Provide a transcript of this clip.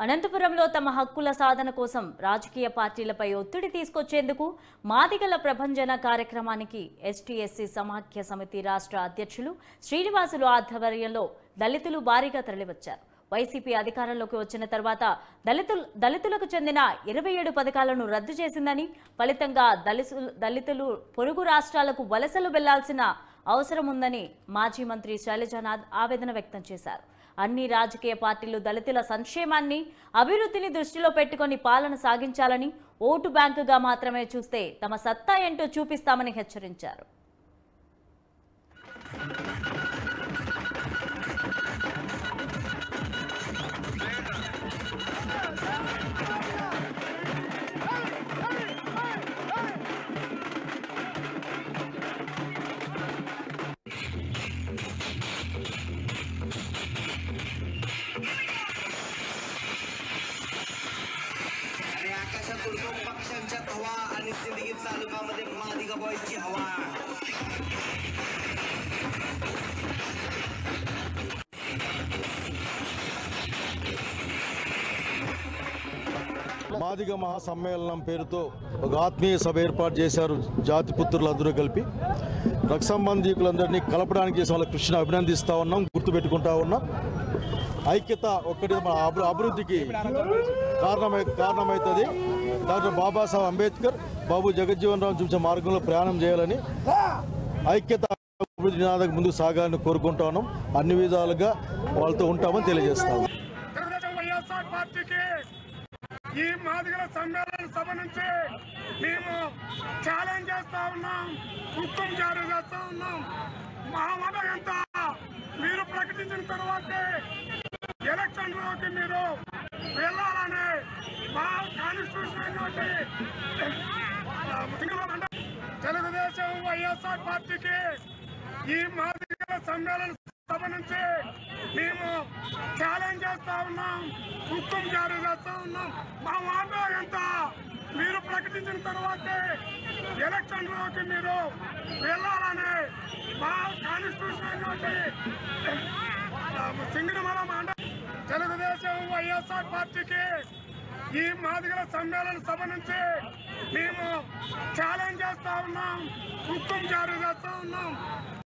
అనంతపురంలో తమ హక్కుల సాధన కోసం రాజకీయ పార్టీలపై ఒత్తిడి తీసుకొచ్చేందుకు మాదిగల ప్రభంజన కార్యక్రమానికి ఎస్టీ/ఎస్సీ సమాఖ్య సమితి రాష్ట్ర అధ్యక్షులు శ్రీనివాసులు ఆధ్వర్యంలో దళితులు భారీగా తరలివచ్చారు. వైసీపీ అధికారంలోకి వచ్చిన తర్వాత దళితులకు చెందిన 27 పథకాలను రద్దు చేసిందని, ఫలితంగా దళితులు పొరుగు రాష్ట్రాలకు వలసలు వెళ్లాల్సిన అవసరం ఉందని మాజీ మంత్రి శైలజానాథ్ ఆవేదన వ్యక్తం చేశారు. అన్ని రాజకీయ పార్టీలు దళితుల సంక్షేమాన్ని, అభివృద్ధిని దృష్టిలో పెట్టుకొని పాలన సాగించాలని, ఓటు బ్యాంకుగా మాత్రమే చూస్తే తమ సత్తా ఏంటో చూపిస్తామని హెచ్చరించారు. पक्षांच्या हवा आणि सिंदगी तालुक्यामध्ये मादिगा बॉयची हवा. మాదిగ మహాసమ్మేళనం పేరుతో ఒక ఆత్మీయ సభ ఏర్పాటు చేశారు. జాతి పుత్రులందరూ కలిపి రక్ష సంబంధికులందరినీ కలపడానికి చేసిన వాళ్ళ కృషిని అభినందిస్తూ ఉన్నాం, గుర్తుపెట్టుకుంటా ఉన్నాం. ఐక్యత ఒక్కటి మన అభివృద్ధికి కారణమవుతుంది. డాక్టర్ బాబాసాహెబ్ అంబేద్కర్, బాబు జగజ్జీవన్ రావు చూపించే మార్గంలో ప్రయాణం చేయాలని, ఐక్యత అభివృద్ధి నినాదకు ముందుకు సాగాలని కోరుకుంటా ఉన్నాం. అన్ని విధాలుగా వాళ్ళతో ఉంటామని తెలియజేస్తాము. ఈ మాదిగల సమ్మేళన సభ నుంచి మేము ఛాలెంజ్ చేస్తా ఉన్నాం, హుకుం జారీ చేస్తా ఉన్నాం. మా మాట ఎంత మీరు ప్రకటించిన తర్వాతే ఎలక్షన్లోకి మీరు వెళ్ళాలని మా కాన్స్టిట్యూషన్ తెలుగుదేశం వైఎస్ఆర్ పార్టీకి ఈ మాదిగల సమ్మేళన సభ నుంచి మేము ఛాలెంజ్ చేస్తా ఉన్నాం, హుకుం జారీ చేస్తా ఉన్నాం. మా మాట ఎంత మీరు ప్రకటించిన తర్వాతే ఎలక్షన్లోకి మీరు వెళ్ళాలని మా కాన్స్టిట్యూషన్ సింగనమల మాట తెలుగుదేశం వైఎస్ఆర్ పార్టీకి ఈ మాదిగల సమ్మేళన సభ నుంచి మేము ఛాలెంజ్ చేస్తా ఉన్నాం, హుకుం జారీ చేస్తా ఉన్నాం.